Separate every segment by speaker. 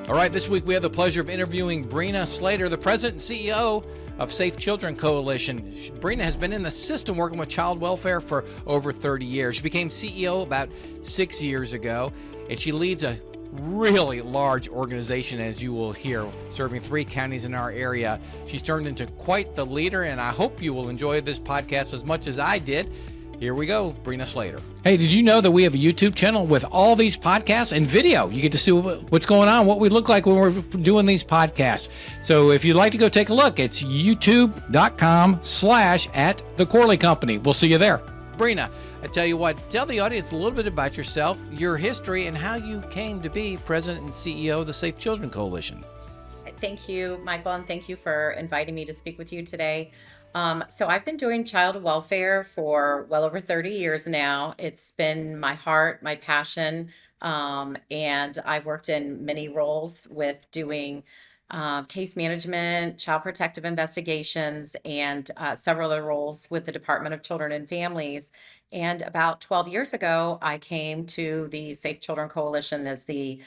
Speaker 1: All right, this week we have the pleasure of interviewing Brena Slater, the president and CEO of Safe Children Coalition. Brena has been in the system working with child welfare for over 30 years. She became CEO about 6 years ago, and she leads a really large organization, as you will hear, serving 3 counties in our area. She's turned into quite the leader, and I hope you will enjoy this podcast as much as I did. Here we go, Brena Slater. Hey, did you know that we have a YouTube channel with all these podcasts and video? You get to see what's going on, what we look like when we're doing these podcasts. So if you'd like to go take a look, it's youtube.com/@thecorley-company. We'll see you there. Brena, I tell you what, tell the audience a little bit about yourself, your history, and how you came to be president and CEO of the Safe Children Coalition.
Speaker 2: Thank you, Michael, and thank you for inviting me to speak with you today. So I've been doing child welfare for well over 30 years now. It's been my heart, my passion, and I've worked in many roles with doing case management, child protective investigations, and several other roles with the Department of Children and Families. And about 12 years ago, I came to the Safe Children Coalition as the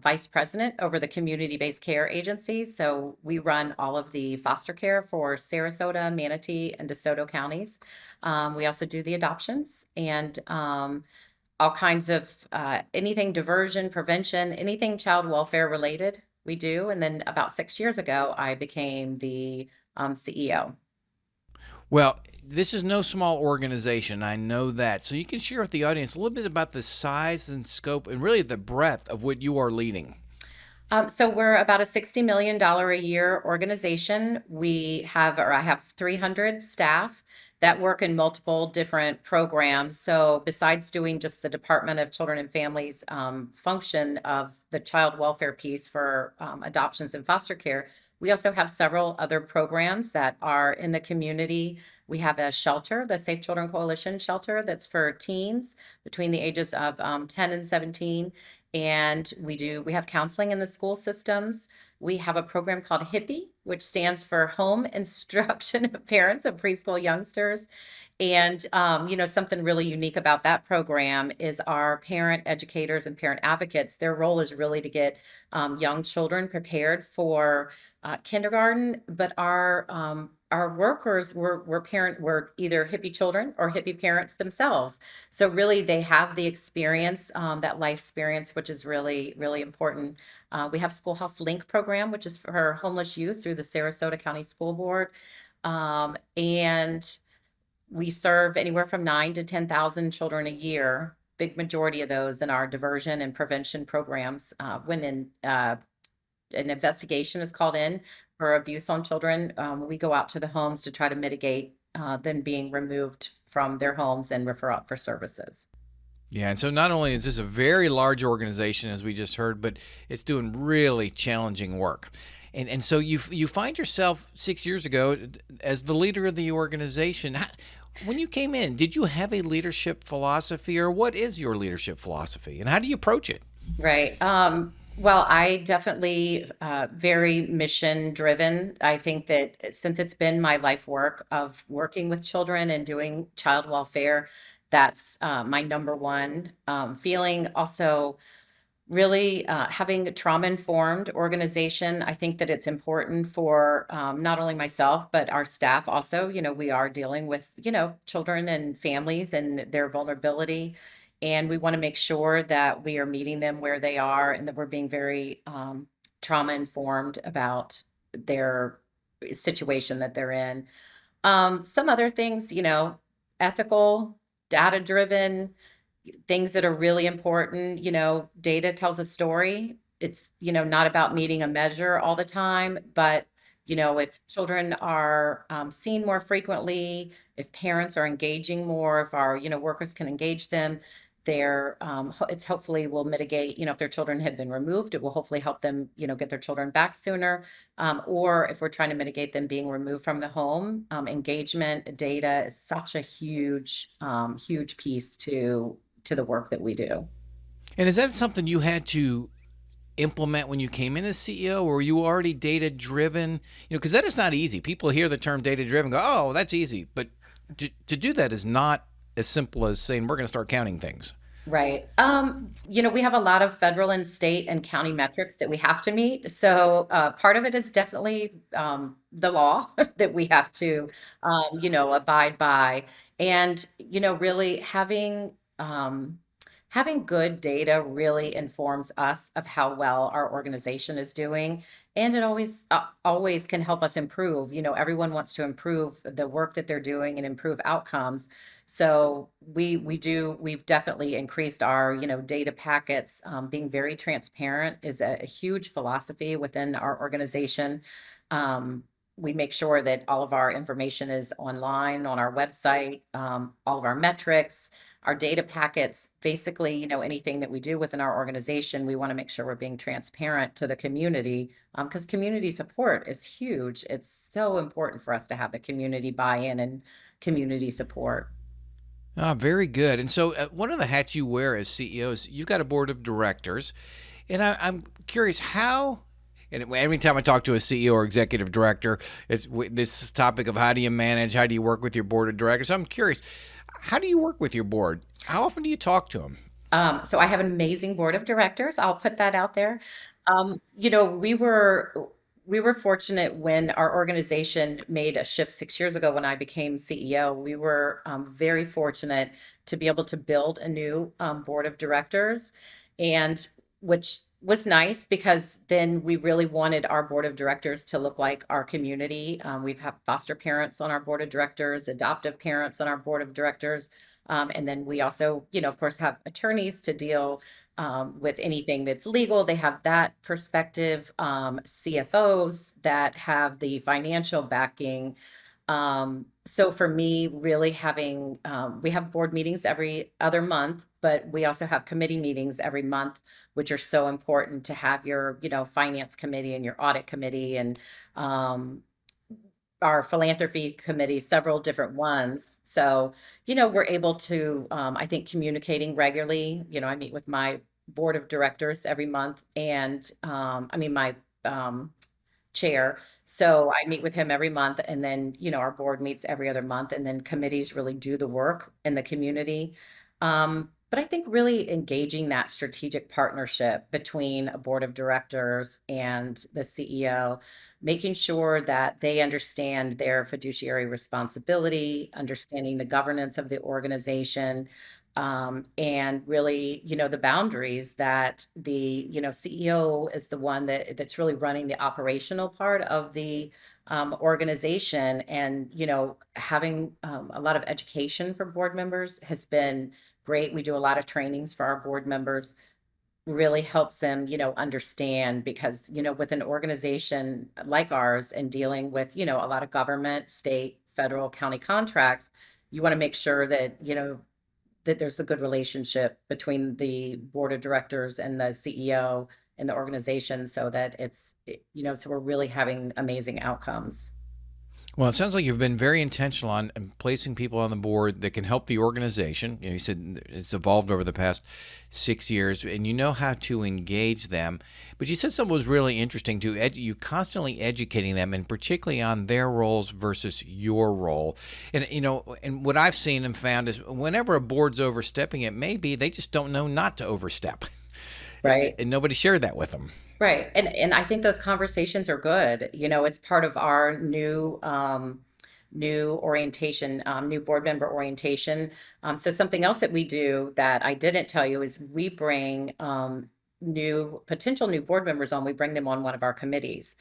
Speaker 2: vice president over the community-based care agencies. So we run all of the foster care for Sarasota, Manatee, and DeSoto counties. We also do the adoptions and all kinds of anything diversion, prevention, anything child welfare related, we do. And then about 6 years ago, I became the CEO.
Speaker 1: Well, this is no small organization. I know that. So you can share with the audience a little bit about the size and scope and really the breadth of what you are leading.
Speaker 2: So we're about a $60 million a year organization. I have 300 staff that work in multiple different programs. So besides doing just the Department of Children and Families function of the child welfare piece for adoptions and foster care, we also have several other programs that are in the community. We have a shelter, the Safe Children Coalition shelter, that's for teens between the ages of 10 and 17. And we have counseling in the school systems. We have a program called HIPPY, which stands for Home Instruction of Parents of Preschool Youngsters. And, something really unique about that program is our parent educators and parent advocates. Their role is really to get young children prepared for kindergarten, but our workers were either hippie children or hippie parents themselves. So really they have the experience, that life experience, which is really, really important. We have Schoolhouse Link program, which is for homeless youth through the Sarasota County School Board. And we serve anywhere from 9 to 10,000 children a year. Big majority of those in our diversion and prevention programs. When an investigation is called in for abuse on children, we go out to the homes to try to mitigate them being removed from their homes and refer out for services.
Speaker 1: Yeah, and so not only is this a very large organization, as we just heard, but it's doing really challenging work. And so you find yourself 6 years ago as the leader of the organization. When you came in, did you have a leadership philosophy, or what is your leadership philosophy, and how do you approach it?
Speaker 2: Right. Well, I definitely very mission driven. I think that since it's been my life work of working with children and doing child welfare, that's my number one feeling. Also, really having a trauma-informed organization. I think that it's important for not only myself, but our staff also. We are dealing with, children and families and their vulnerability. And we want to make sure that we are meeting them where they are and that we're being very trauma-informed about their situation that they're in. Some other things, ethical, data-driven, things that are really important. Data tells a story. It's, not about meeting a measure all the time, but, if children are seen more frequently, if parents are engaging more, if our, workers can engage them, it's hopefully will mitigate, if their children have been removed, it will hopefully help them, get their children back sooner. Or if we're trying to mitigate them being removed from the home, engagement data is such a huge, huge piece to the work that we do.
Speaker 1: And is that something you had to implement when you came in as CEO, or were you already data driven? Because that is not easy. People hear the term data driven, go, "Oh, that's easy," but to do that is not as simple as saying we're going to start counting things.
Speaker 2: Right. We have a lot of federal and state and county metrics that we have to meet. So part of it is definitely the law that we have to, abide by. And, really having good data really informs us of how well our organization is doing. And it always can help us improve. Everyone wants to improve the work that they're doing and improve outcomes. So we've definitely increased our, data packets. Being very transparent is a huge philosophy within our organization. Um, we make sure that all of our information is online on our website, all of our metrics, our data packets, basically, anything that we do within our organization, we want to make sure we're being transparent to the community, because community support is huge. It's so important for us to have the community buy-in and community support.
Speaker 1: Ah, very good. And so, one of the hats you wear as CEO is you've got a board of directors. And I'm curious how, and every time I talk to a CEO or executive director, it's this topic of how do you manage, how do you work with your board of directors. So I'm curious, how do you work with your board? How often do you talk to them?
Speaker 2: So I have an amazing board of directors. I'll put that out there. We were fortunate when our organization made a shift 6 years ago when I became CEO. We were very fortunate to be able to build a new board of directors, and which was nice because then we really wanted our board of directors to look like our community. We've had foster parents on our board of directors, adoptive parents on our board of directors. And then we also, of course, have attorneys to deal with anything that's legal. They have that perspective. CFOs that have the financial backing. So for me, really we have board meetings every other month, but we also have committee meetings every month, which are so important to have your, finance committee and your audit committee and um, our philanthropy committee, several different ones. So, we're able to, I think, communicating regularly. I meet with my board of directors every month and, I mean, my, chair. So I meet with him every month and then, our board meets every other month and then committees really do the work in the community. But I think really engaging that strategic partnership between a board of directors and the CEO, making sure that they understand their fiduciary responsibility, understanding the governance of the organization, and really, the boundaries that the, CEO is the one that's really running the operational part of the organization. And, having a lot of education for board members has been great. We do a lot of trainings for our board members, really helps them, understand because, with an organization like ours and dealing with, a lot of government, state, federal, county contracts, you want to make sure that, that there's a good relationship between the board of directors and the CEO and the organization so that so we're really having amazing outcomes.
Speaker 1: Well, it sounds like you've been very intentional on placing people on the board that can help the organization. You said it's evolved over the past 6 years, and you know how to engage them. But you said something was really interesting too. You constantly educating them, and particularly on their roles versus your role. And and what I've seen and found is whenever a board's overstepping, it may be they just don't know not to overstep,
Speaker 2: Right.
Speaker 1: and nobody shared that with them.
Speaker 2: Right. And I think those conversations are good. It's part of our new orientation, new board member orientation. So something else that we do that I didn't tell you is we bring new potential new board members on. We bring them on one of our committees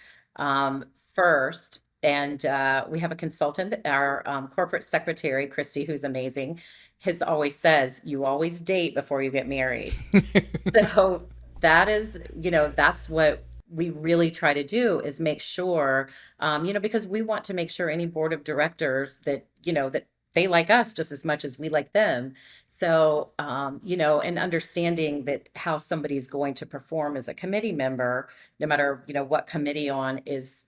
Speaker 2: first. And we have a consultant, our corporate secretary, Christy, who's amazing, has always says, you always date before you get married. So that is, that's what we really try to do is make sure, because we want to make sure any board of directors that, that they like us just as much as we like them. So, and understanding that how somebody's going to perform as a committee member, no matter, what committee on is,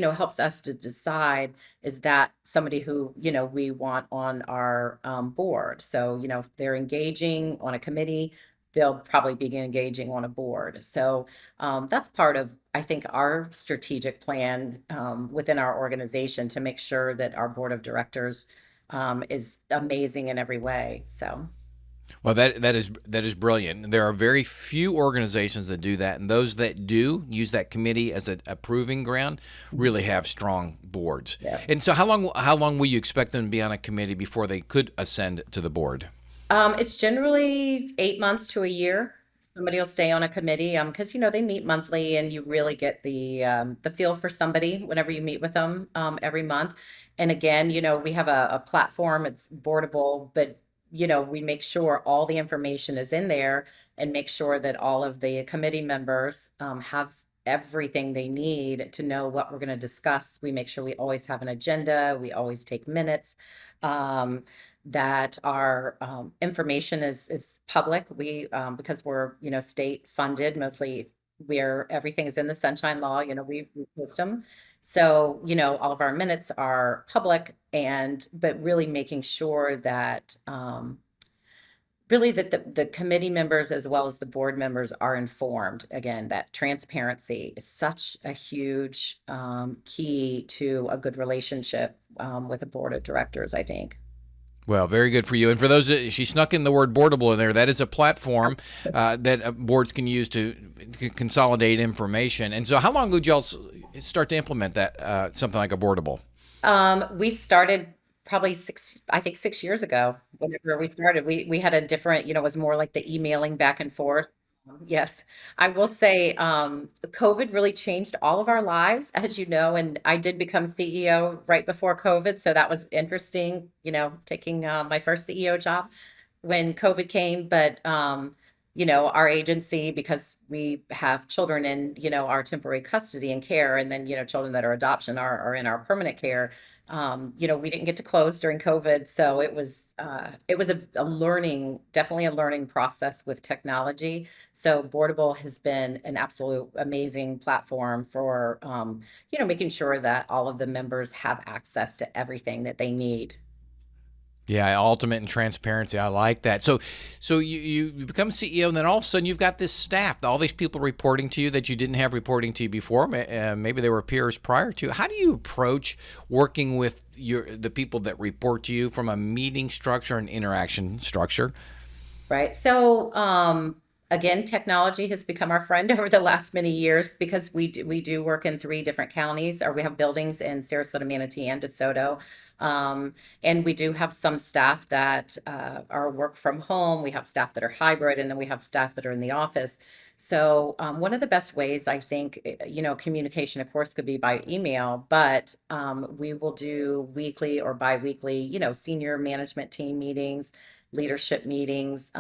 Speaker 2: helps us to decide, is that somebody who, we want on our board. So, if they're engaging on a committee, they'll probably be engaging on a board. So that's part of, I think, our strategic plan within our organization to make sure that our board of directors is amazing in every way. So,
Speaker 1: Well, that is brilliant. There are very few organizations that do that, and those that do use that committee as a proving ground really have strong boards.
Speaker 2: Yeah.
Speaker 1: And so, how long will you expect them to be on a committee before they could ascend to the board?
Speaker 2: It's generally 8 months to a year. Somebody will stay on a committee, because they meet monthly, and you really get the feel for somebody whenever you meet with them every month. And again, we have a platform. It's boardable, but we make sure all the information is in there and make sure that all of the committee members have everything they need to know what we're going to discuss. We make sure we always have an agenda. We always take minutes. Um, that our information is public. We because we're state funded mostly, where everything is in the Sunshine Law. We post them, so all of our minutes are public, and but really making sure that really that the committee members as well as the board members are informed. Again, that transparency is such a huge key to a good relationship with a board of directors, I think.
Speaker 1: Well, very good for you. And for those she snuck in the word Boardable in there. That is a platform that boards can use to consolidate information. And so, how long would y'all start to implement that something like a Boardable?
Speaker 2: We started probably I think 6 years ago. Whenever we started, we had a different, it was more like the emailing back and forth. Yes, I will say, COVID really changed all of our lives, as you know, and I did become CEO right before COVID, so that was interesting, taking my first CEO job when COVID came. But our agency, because we have children in, our temporary custody and care, and then, children that are adoption are in our permanent care. We didn't get to close during COVID, so it was a learning, definitely a learning process with technology. So Boardable has been an absolute amazing platform for making sure that all of the members have access to everything that they need.
Speaker 1: Yeah, ultimate and transparency. I like that. So you become CEO, and then all of a sudden you've got this staff, all these people reporting to you that you didn't have reporting to you before. Maybe they were peers prior to. How do you approach working with the people that report to you from a meeting structure and interaction structure?
Speaker 2: Right. So, again, technology has become our friend over the last many years, because we do work in three different counties, or we have buildings in Sarasota, Manatee, and DeSoto. And we do have some staff that are work from home. We have staff that are hybrid, and then we have staff that are in the office. So, one of the best ways, I think, communication, of course, could be by email, but we will do weekly or biweekly, senior management team meetings, leadership meetings.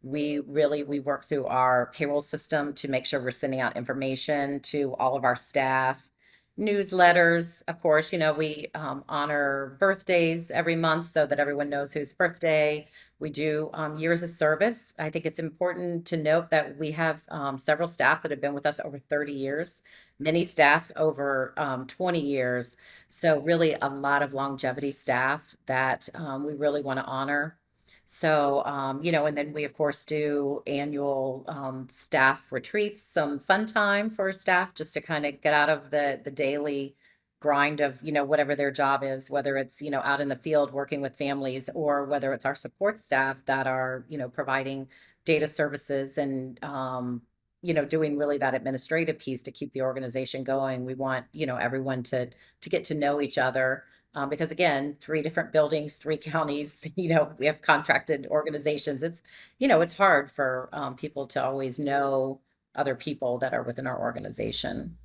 Speaker 2: We work through our payroll system to make sure we're sending out information to all of our staff. Newsletters, of course, we honor birthdays every month so that everyone knows whose birthday. We do years of service. I think it's important to note that we have several staff that have been with us over 30 years, many staff over 20 years. So, really, a lot of longevity staff that we really want to honor. So, and then we, of course, do annual staff retreats, some fun time for staff, just to kind of get out of the daily grind of, whatever their job is, whether it's, out in the field working with families, or whether it's our support staff that are, providing data services and, doing really that administrative piece to keep the organization going. We want, everyone to get to know each other, because again, three different buildings, three counties, we have contracted organizations. It's hard for people to always know other people that are within our organization.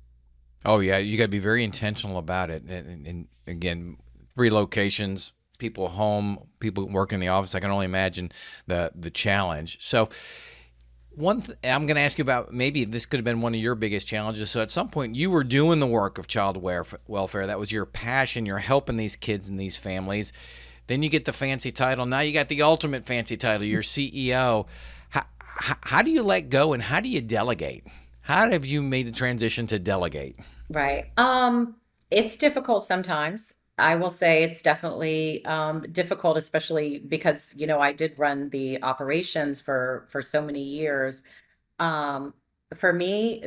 Speaker 1: Oh yeah, you got to be very intentional about it. And again, three locations, people home, people working in the office. I can only imagine the challenge. So I'm going to ask you about, maybe this could have been one of your biggest challenges. So at some point you were doing the work of child welfare. That was your passion. You're helping these kids and these families. Then you get the fancy title. Now you got the ultimate fancy title. You're CEO. How do you let go, and how do you delegate? How have you made the transition to delegate?
Speaker 2: Right. It's difficult sometimes. I will say it's definitely difficult, especially because I did run the operations for so many years. Um, for me,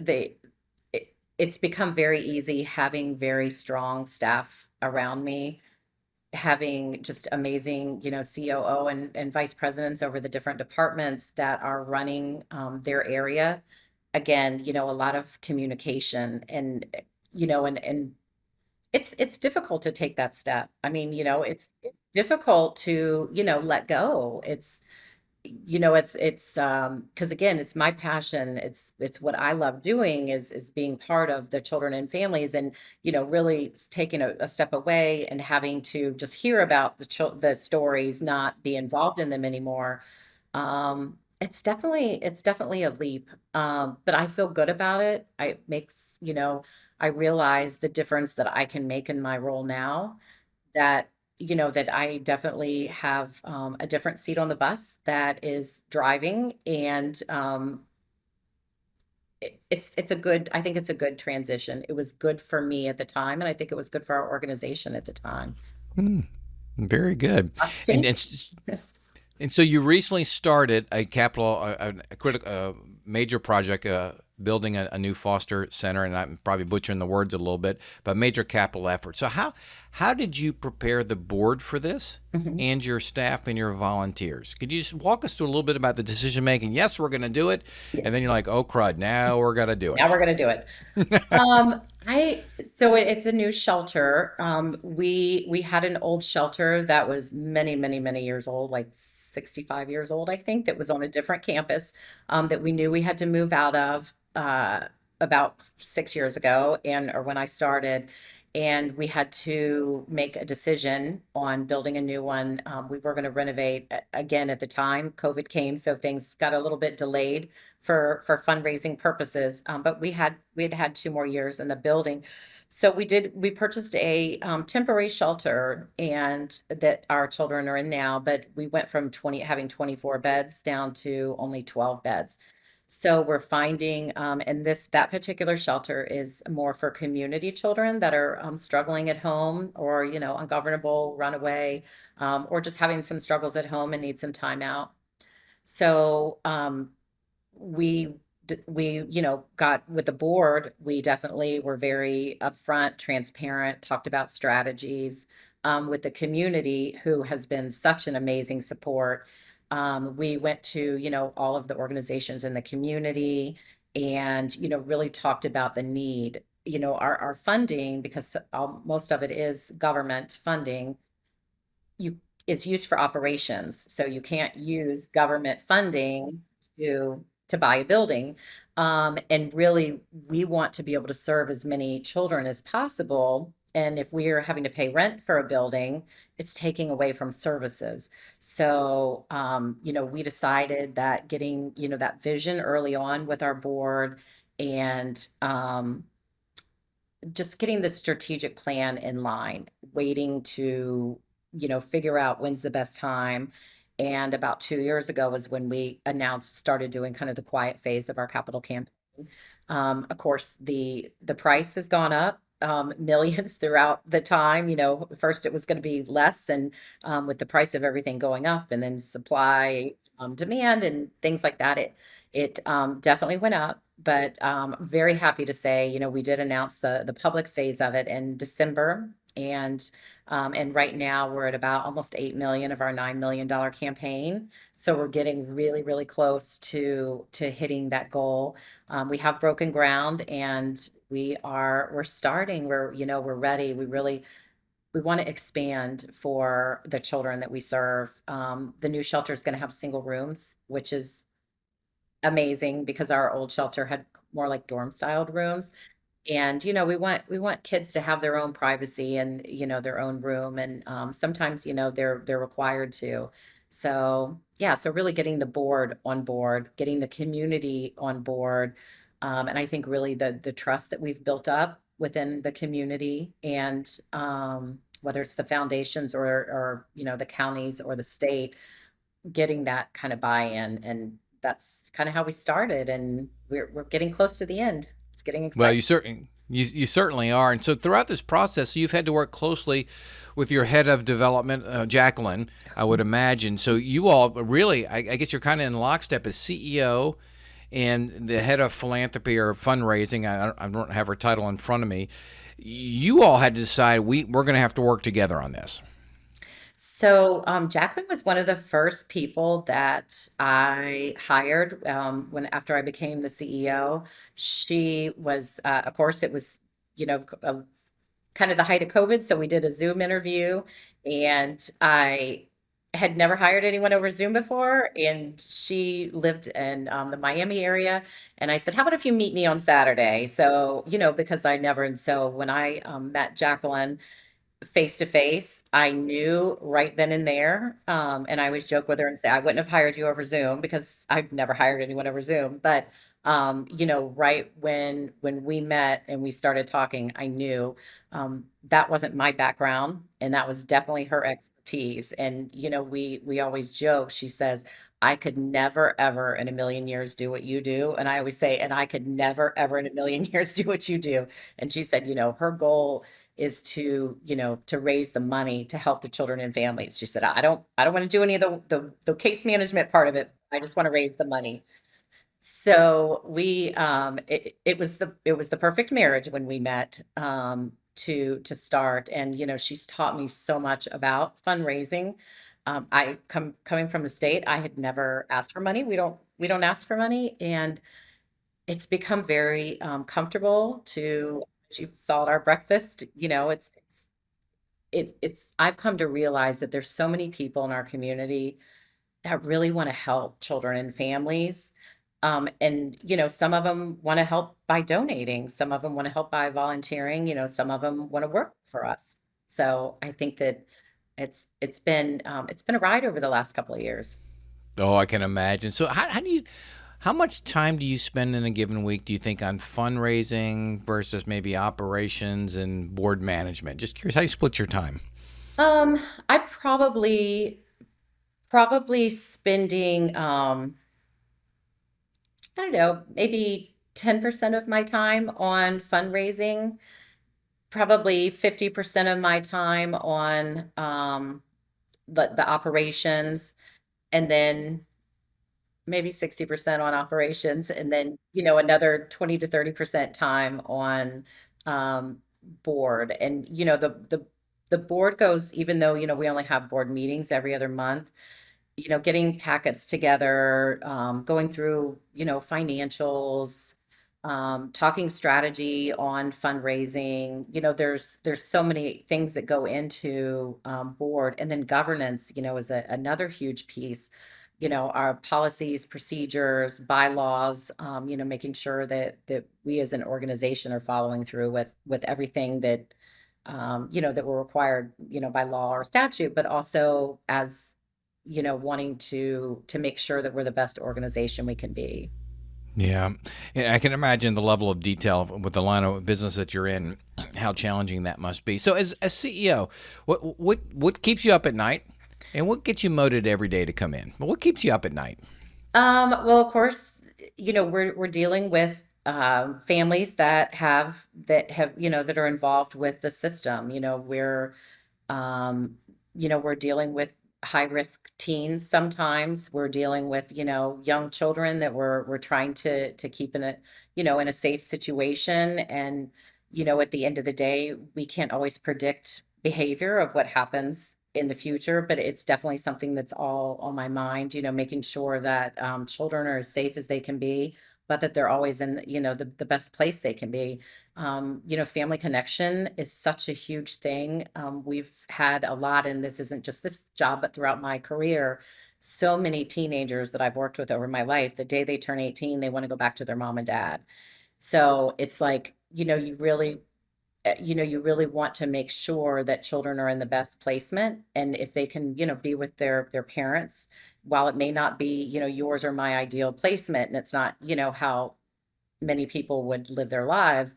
Speaker 2: it's become very easy having very strong staff around me. having just amazing, COO and vice presidents over the different departments that are running their area. Again, a lot of communication and it's difficult to take that step. I mean, it's difficult to, let go. Because again, it's my passion. It's what I love doing is being part of the children and families and, really taking a step away and having to just hear about the stories, not be involved in them anymore. It's definitely a leap. But I feel good about it. I realize the difference that I can make in my role now that that I definitely have a different seat on the bus that is driving, and it's a good. I think it's a good transition. It was good for me at the time, and I think it was good for our organization at the time.
Speaker 1: Very good.
Speaker 2: Lots of
Speaker 1: And
Speaker 2: change.
Speaker 1: and so you recently started a major project, building a new foster center, and I'm probably butchering the words a little bit, but major capital effort. So how did you prepare the board for this
Speaker 2: Mhm.
Speaker 1: and your staff and your volunteers? Could you just walk us through a little bit about the decision making? Yes, we're going to do it, and then
Speaker 2: Yes.
Speaker 1: you're like, oh crud, now we're going to do
Speaker 2: Now
Speaker 1: it.
Speaker 2: we're gonna do it. It's a new shelter. We had an old shelter that was many, many, many years old, like 65 years old, I think, that was on a different campus, that we knew we had to move out of, about 6 years ago, or when I started, and we had to make a decision on building a new one. We were going to renovate again at the time. COVID came, so things got a little bit delayed for fundraising purposes. But we had 2 more years in the building, so we purchased a temporary shelter, and that our children are in now. But we went from 24 beds down to only 12 beds. So we're finding, and that particular shelter is more for community children that are struggling at home, or ungovernable, runaway, or just having some struggles at home and need some time out. So we got with the board. We definitely were very upfront, transparent, talked about strategies with the community, who has been such an amazing support. We went to all of the organizations in the community, and really talked about the need. Our funding, because most of it is government funding, you is used for operations, so you can't use government funding to buy a building. And really, we want to be able to serve as many children as possible. And if we are having to pay rent for a building, it's taking away from services. So, we decided that getting, that vision early on with our board, and just getting the strategic plan in line, waiting to, figure out when's the best time. And about 2 years ago was when we started doing kind of the quiet phase of our capital campaign. Of course, the price has gone up millions throughout the time. First it was going to be less, and with the price of everything going up, and then supply, demand, and things like that, it definitely went up. But I'm very happy to say, we did announce the public phase of it in December, and right now we're at about almost 8 million of our $9 million campaign. So we're getting really, really close to hitting that goal. We have broken ground, and we're starting. We're ready. We want to expand for the children that we serve. The new shelter is going to have single rooms, which is amazing, because our old shelter had more like dorm styled rooms. And, we want kids to have their own privacy and, their own room, and, sometimes, they're required to. So, yeah, so really getting the board on board, getting the community on board, and I think really the trust that we've built up within the community, and, whether it's the foundations, or, the counties or the state, getting that kind of buy-in, and that's kind of how we started, and we're getting close to the end. It's getting
Speaker 1: Well,
Speaker 2: exciting.
Speaker 1: you certainly are. And so throughout this process, you've had to work closely with your head of development, Jacqueline, I would imagine. So you all really, I guess you're kind of in lockstep as CEO and the head of philanthropy or fundraising. I don't have her title in front of me. You all had to decide we're going to have to work together on this.
Speaker 2: Jacqueline was one of the first people that I hired when after I became the CEO. She was, of course, it was, you know, kind of the height of COVID. So we did a Zoom interview, and I had never hired anyone over Zoom before. And she lived in the Miami area. And I said, how about if you meet me on Saturday? So, because I never, and so when I met Jacqueline, face to face, I knew right then and there. And I always joke with her and say, I wouldn't have hired you over Zoom because I've never hired anyone over Zoom. But right when we met and we started talking, I knew that wasn't my background, and that was definitely her expertise. And we always joke. She says, I could never ever in a million years do what you do. And I always say, and I could never ever in a million years do what you do. And she said, her goal is to raise the money to help the children and families. She said, I don't want to do any of the case management part of it. I just want to raise the money. So it was the perfect marriage when we met to start. And she's taught me so much about fundraising. I coming from the state, I had never asked for money. We don't ask for money, and it's become very comfortable to, as you saw at our breakfast, I've come to realize that there's so many people in our community that really want to help children and families. And some of them want to help by donating, some of them want to help by volunteering, some of them want to work for us. So I think that it's been a ride over the last couple of years.
Speaker 1: Oh, I can imagine. So how much time do you spend in a given week, do you think, on fundraising versus maybe operations and board management? Just curious how you split your time.
Speaker 2: Um, I probably spending I don't know, maybe 10% of my time on fundraising, probably 50% of my time on the operations, and then maybe 60% on operations, and then another 20 to 30% time on um board. And the board goes, even though we only have board meetings every other month, getting packets together, going through, financials, talking strategy on fundraising. There's so many things that go into board, and then governance, is another huge piece. Our policies, procedures, bylaws, making sure that we as an organization are following through with everything that we're required, by law or statute, but also as wanting to make sure that we're the best organization we can be.
Speaker 1: Yeah, and I can imagine the level of detail with the line of business that you're in, how challenging that must be. So, as CEO, what keeps you up at night, and what gets you motivated every day to come in? Well, what keeps you up at night?
Speaker 2: Well, of course, we're dealing with families that are involved with the system. Um, we're dealing with high risk teens sometimes. We're dealing with, young children that we're trying to keep in a safe situation. And, at the end of the day, we can't always predict behavior of what happens in the future, but it's definitely something that's all on my mind, making sure that children are as safe as they can be, but that they're always in, the best place they can be. Family connection is such a huge thing. We've had a lot, and this isn't just this job, but throughout my career, so many teenagers that I've worked with over my life, the day they turn 18, they want to go back to their mom and dad. So it's like, you really want to make sure that children are in the best placement. And if they can, be with their parents, while it may not be, yours or my ideal placement, and it's not, how many people would live their lives,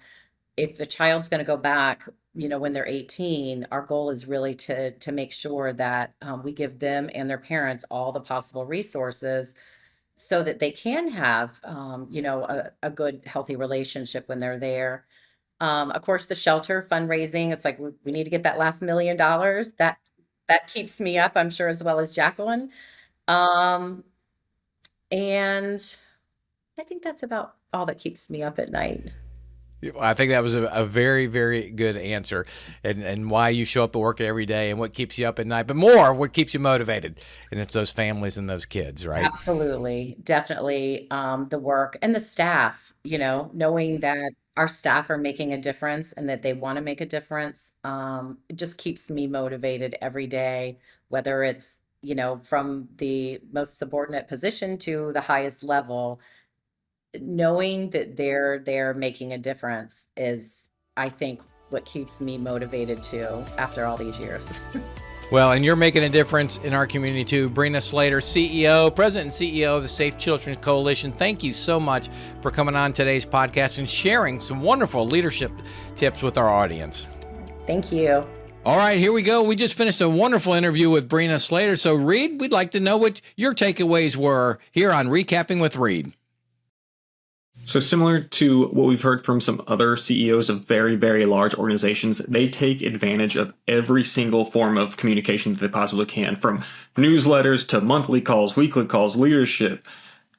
Speaker 2: if the child's going to go back, when they're 18, our goal is really to make sure that we give them and their parents all the possible resources so that they can have, a good, healthy relationship when they're there. Of course, the shelter fundraising, it's like we need to get that last $1 million. That keeps me up, I'm sure, as well as Jacqueline. Um, and I think that's about all that keeps me up at night.
Speaker 1: I think that was a very, very good answer, and why you show up at work every day and what keeps you up at night, but more what keeps you motivated. And it's those families and those kids, right?
Speaker 2: Absolutely. Definitely, the work and the staff, knowing that our staff are making a difference and that they wanna make a difference, it just keeps me motivated every day, whether it's, from the most subordinate position to the highest level. Knowing that they're there making a difference is, I think, what keeps me motivated too after all these years.
Speaker 1: Well, and you're making a difference in our community too. Brena Slater, President and CEO of the Safe Children Coalition. Thank you so much for coming on today's podcast and sharing some wonderful leadership tips with our audience.
Speaker 2: Thank you.
Speaker 1: All right, here we go. We just finished a wonderful interview with Brena Slater. So, Reed, we'd like to know what your takeaways were here on Recapping with Reed.
Speaker 3: So similar to what we've heard from some other CEOs of very, very large organizations, they take advantage of every single form of communication that they possibly can, from newsletters to monthly calls, weekly calls, leadership.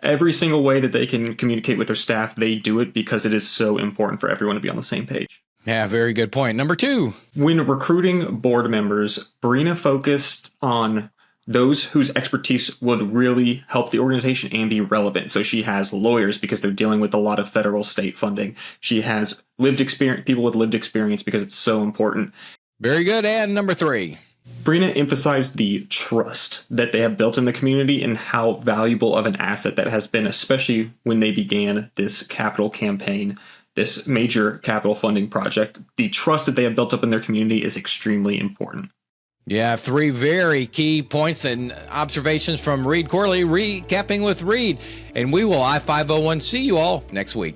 Speaker 3: Every single way that they can communicate with their staff, they do it because it is so important for everyone to be on the same page.
Speaker 1: Yeah, very good point. Number 2.
Speaker 3: When recruiting board members, Brena focused on those whose expertise would really help the organization and be relevant. So she has lawyers because they're dealing with a lot of federal state funding. She has lived experience, people with lived experience because it's so important.
Speaker 1: Very good. And number 3.
Speaker 3: Brena emphasized the trust that they have built in the community and how valuable of an asset that has been, especially when they began this capital campaign, this major capital funding project. The trust that they have built up in their community is extremely important.
Speaker 1: Yeah, 3 very key points and observations from Reed Corley, Recapping with Reed. And we will I-501 see you all next week.